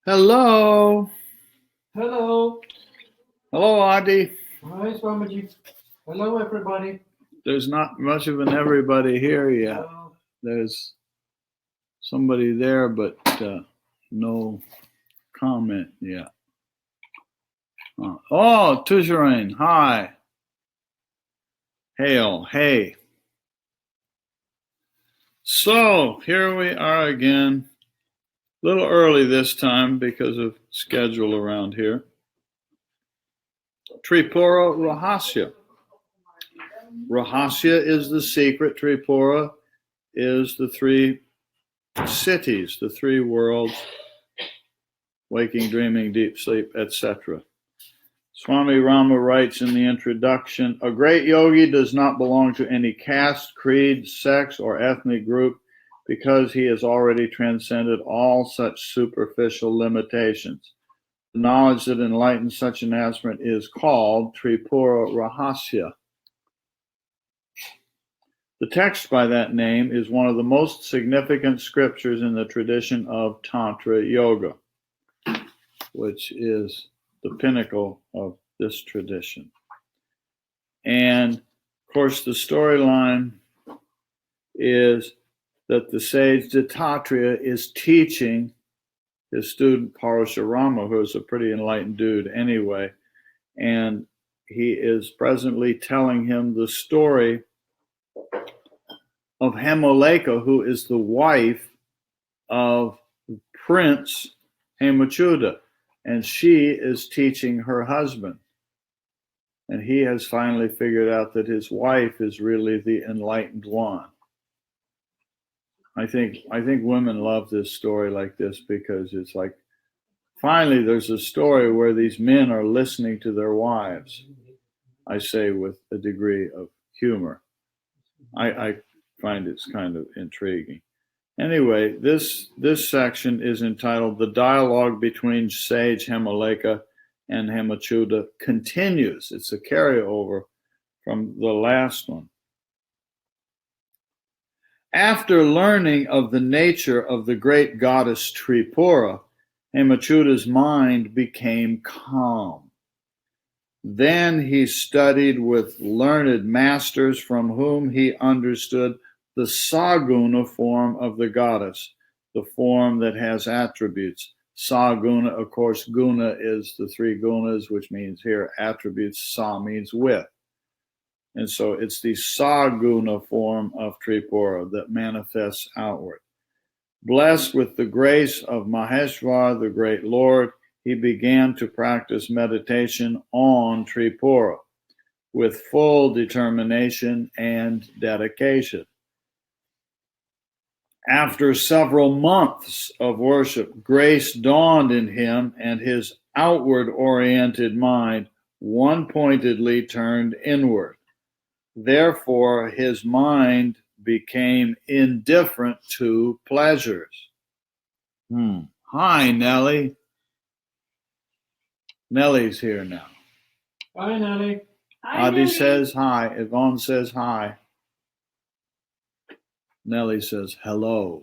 Hello. Hello. Hello, Adi. Hi, Swamiji. Hello, everybody. There's not much of an everybody here yet. There's somebody there, but no comment yet. Oh, Tusharain. Hi. Hail. Hey. So here we are again. A little early this time because of schedule around here. Tripura Rahasya. Rahasya is the secret. Tripura is the three cities, the three worlds, waking, dreaming, deep sleep, etc. Swami Rama writes in the introduction, a great yogi does not belong to any caste, creed, sex, or ethnic group because he has already transcended all such superficial limitations. The knowledge that enlightens such an aspirant is called Tripura Rahasya. The text by that name is one of the most significant scriptures in the tradition of Tantra Yoga, which is the pinnacle of this tradition. And of course, the storyline is that the sage Dattatreya is teaching his student Parashurama, who is a pretty enlightened dude anyway, and he is presently telling him the story of Hemalekha, who is the wife of Prince Hemachuda, and she is teaching her husband. And he has finally figured out that his wife is really the enlightened one. I think women love this story like this because it's like, finally there's a story where these men are listening to their wives. I say with a degree of humor. I find it's kind of intriguing. Anyway, this section is entitled The Dialogue Between Sage Hemalekha and Hemachuda Continues. It's a carryover from the last one. After learning of the nature of the great goddess Tripura, Hemachuda's mind became calm. Then he studied with learned masters from whom he understood the Saguna form of the goddess, the form that has attributes. Saguna, of course, guna is the three gunas, which means here attributes. Sa means with. And so it's the Saguna form of Tripura that manifests outward. Blessed with the grace of Maheshwar, the great Lord, he began to practice meditation on Tripura with full determination and dedication. After several months of worship, grace dawned in him, and his outward-oriented mind one-pointedly turned inward. Therefore, his mind became indifferent to pleasures. Hi, Nellie. Nellie's here now. Hi, Nellie. Adi says hi. Yvonne says hi. Nellie says hello.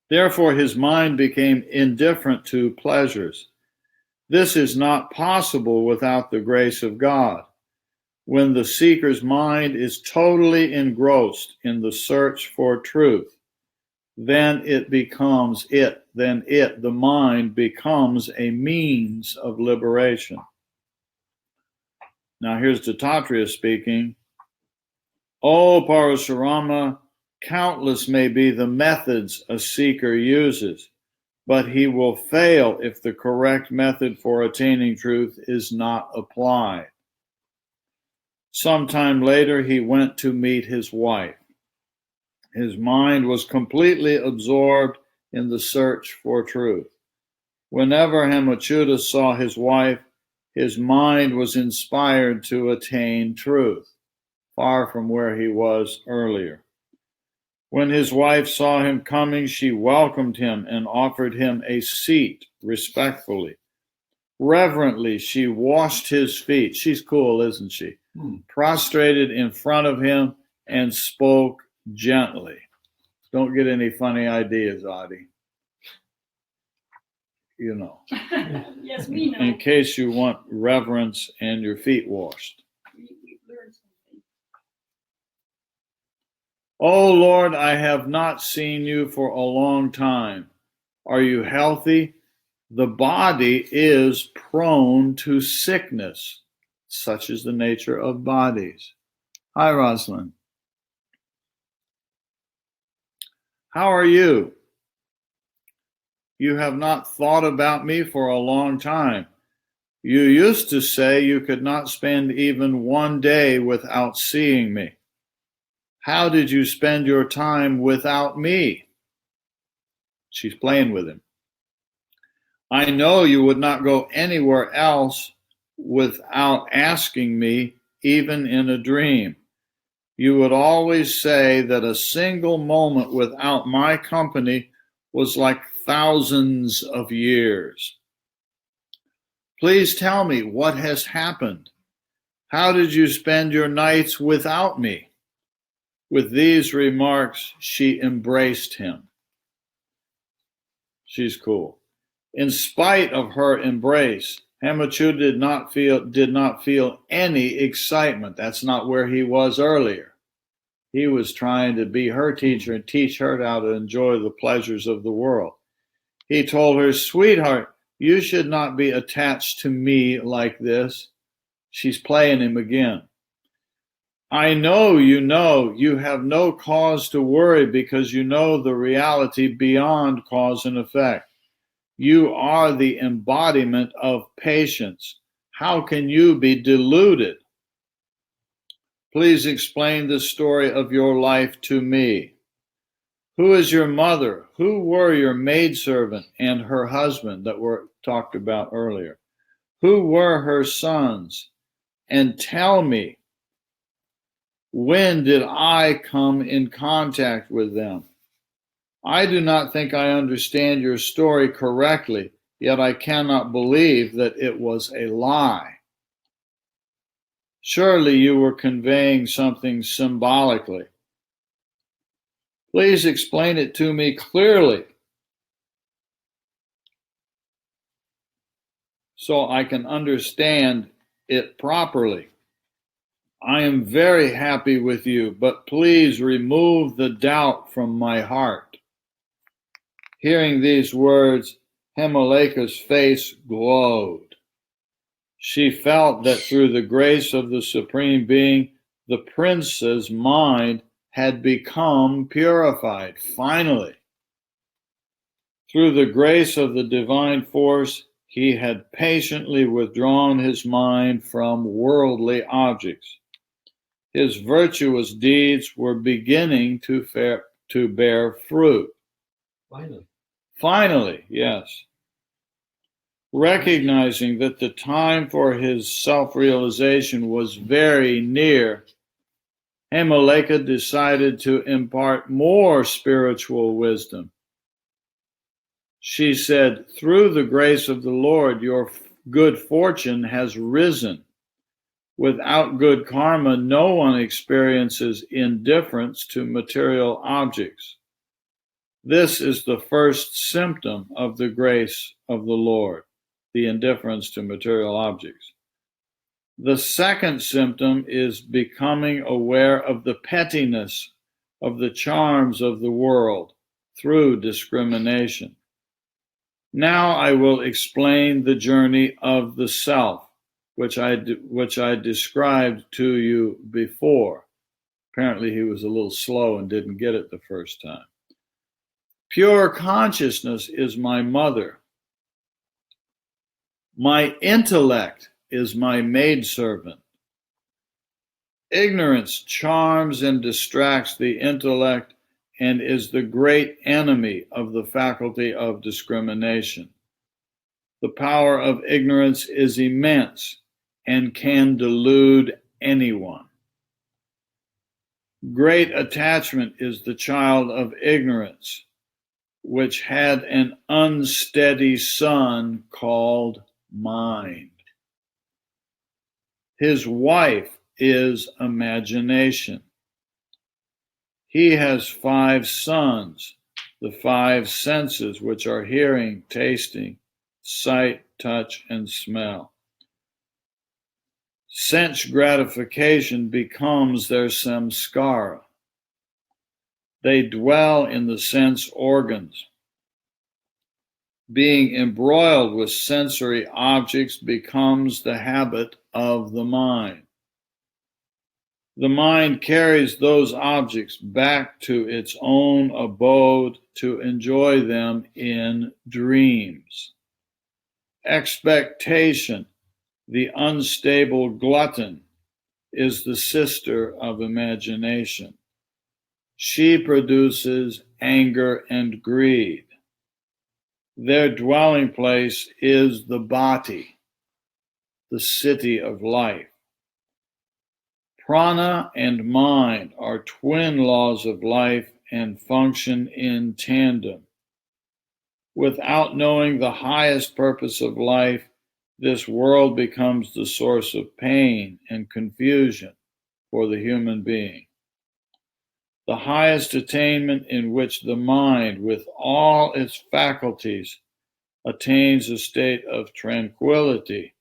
Therefore, his mind became indifferent to pleasures. This is not possible without the grace of God. When the seeker's mind is totally engrossed in the search for truth, then the mind becomes a means of liberation. Now here's Dattatreya speaking. O Parashurama, countless may be the methods a seeker uses, but he will fail if the correct method for attaining truth is not applied. Sometime later, he went to meet his wife. His mind was completely absorbed in the search for truth. Whenever Hemachuda saw his wife, his mind was inspired to attain truth, far from where he was earlier. When his wife saw him coming, she welcomed him and offered him a seat respectfully. Reverently, she washed his feet. She's cool, isn't she? Prostrated in front of him and spoke gently. Don't get any funny ideas, Audie. You know. Yes, we know. In case you want reverence and your feet washed. We've learned something. Oh Lord, I have not seen you for a long time. Are you healthy? The body is prone to sickness. Such is the nature of bodies. Hi, Rosalind. How are you? You have not thought about me for a long time. You used to say you could not spend even one day without seeing me. How did you spend your time without me? She's playing with him. I know you would not go anywhere else without asking me, even in a dream. You would always say that a single moment without my company was like thousands of years. Please tell me what has happened. How did you spend your nights without me? With these remarks, she embraced him. She's cool. In spite of her embrace, Hemachuda did not feel any excitement. That's not where he was earlier. He was trying to be her teacher and teach her how to enjoy the pleasures of the world. He told her, sweetheart, you should not be attached to me like this. She's playing him again. I know you have no cause to worry because you know the reality beyond cause and effect. You are the embodiment of patience. How can you be deluded? Please explain the story of your life to me. Who is your mother? Who were your maidservant and her husband that were talked about earlier? Who were her sons? And tell me, when did I come in contact with them? I do not think I understand your story correctly, yet I cannot believe that it was a lie. Surely you were conveying something symbolically. Please explain it to me clearly so I can understand it properly. I am very happy with you, but please remove the doubt from my heart. Hearing these words, Hemalekha's face glowed. She felt that through the grace of the Supreme Being, the prince's mind had become purified, finally. Through the grace of the divine force, he had patiently withdrawn his mind from worldly objects. His virtuous deeds were beginning to bear fruit. Finally, yes. Recognizing that the time for his self-realization was very near, Hemalekha decided to impart more spiritual wisdom. She said, through the grace of the Lord, your good fortune has risen. Without good karma, no one experiences indifference to material objects. This is the first symptom of the grace of the Lord, the indifference to material objects. The second symptom is becoming aware of the pettiness of the charms of the world through discrimination. Now I will explain the journey of the self, which I described to you before. Apparently he was a little slow and didn't get it the first time. Pure consciousness is my mother. My intellect is my maidservant. Ignorance charms and distracts the intellect and is the great enemy of the faculty of discrimination. The power of ignorance is immense and can delude anyone. Great attachment is the child of ignorance, which had an unsteady son called mind. His wife is imagination. He has 5 sons, the 5 senses, which are hearing, tasting, sight, touch, and smell. Sense gratification becomes their samskara. They dwell in the sense organs. Being embroiled with sensory objects becomes the habit of the mind. The mind carries those objects back to its own abode to enjoy them in dreams. Expectation, the unstable glutton, is the sister of imagination. She produces anger and greed. Their dwelling place is the body, the city of life. Prana and mind are twin laws of life and function in tandem. Without knowing the highest purpose of life, this world becomes the source of pain and confusion for the human being. The highest attainment in which the mind, with all its faculties, attains a state of tranquility.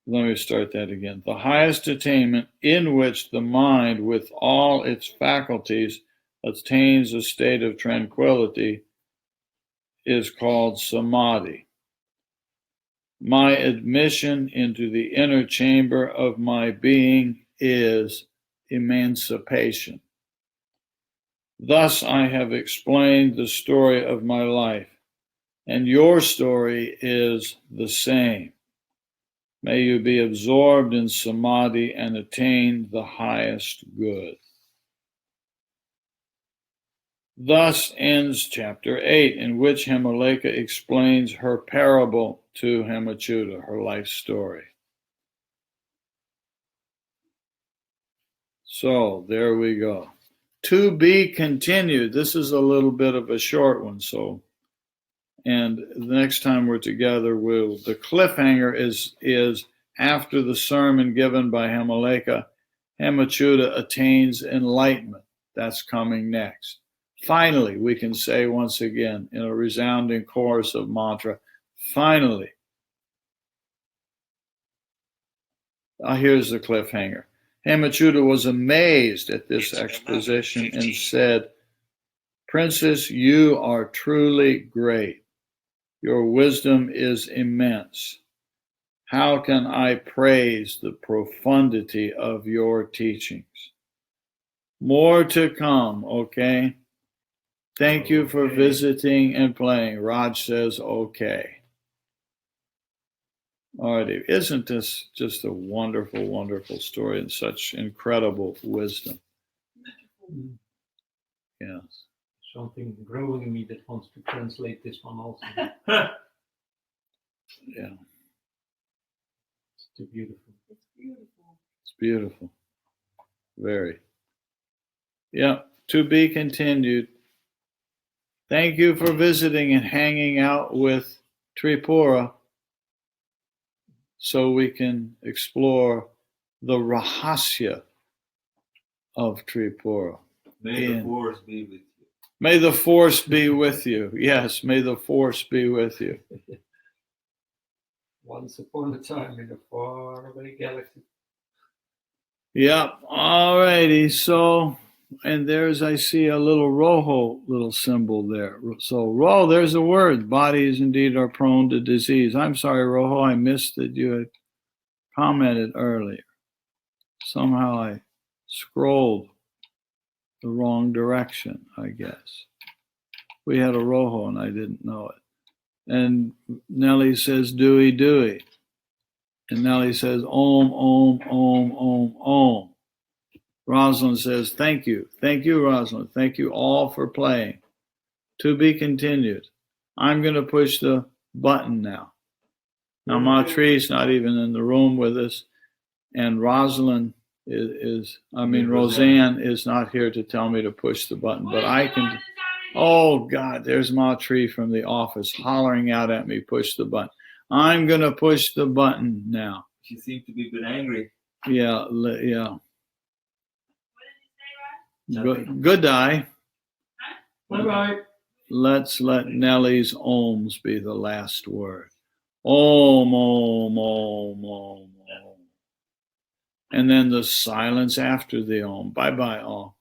Let me start that again. The highest attainment in which the mind, with all its faculties, attains a state of tranquility is called samadhi. My admission into the inner chamber of my being is emancipation. Thus I have explained the story of my life, and your story is the same. May you be absorbed in samadhi and attain the highest good. Thus ends chapter 8, in which Hemalekha explains her parable to Hemachuda, her life story. So there we go. To be continued. This is a little bit of a short one, and the next time we're together, the cliffhanger is after the sermon given by Hemalekha, Hemachuda attains enlightenment. That's coming next. Finally, we can say once again in a resounding chorus of mantra, finally. Here's the cliffhanger. Hemachuda was amazed at this exposition and said, Princess, you are truly great. Your wisdom is immense. How can I praise the profundity of your teachings? More to come, okay? Thank you for visiting and playing. Raj says, okay. Alrighty, isn't this just a wonderful, wonderful story and such incredible wisdom? Yes. Something growing in me that wants to translate this one also. Yeah. It's too beautiful. It's beautiful. It's beautiful. Very. Yeah, to be continued. Thank you for visiting and hanging out with Tripura so we can explore the Rahasya of Tripura. May the force be with you. May the force be with you. Yes, may the force be with you. Once upon a time in a faraway galaxy. Yep, all righty. So, and there's, I see a little rojo little symbol there. So, there's a word. Bodies indeed are prone to disease. I'm sorry, Rojo, I missed that you had commented earlier. Somehow I scrolled the wrong direction, I guess. We had a rojo and I didn't know it. And Nellie says, Dewey, Dewey. And Nellie says, Om, Om, Om, Om, Om. Rosalind says, thank you. Thank you, Rosalind. Thank you all for playing. To be continued. I'm going to push the button now. Now, Matrice not even in the room with us. And Rosalind Roseanne is not here to tell me to push the button, but I can. Oh, God, there's Matrice from the office hollering out at me, push the button. I'm going to push the button now. She seemed to be a bit angry. Yeah. What did you say, Good day. Bye bye. Let's let Nellie's ohms be the last word. Om, om, om, om, om. And then the silence after the om. Bye bye, all.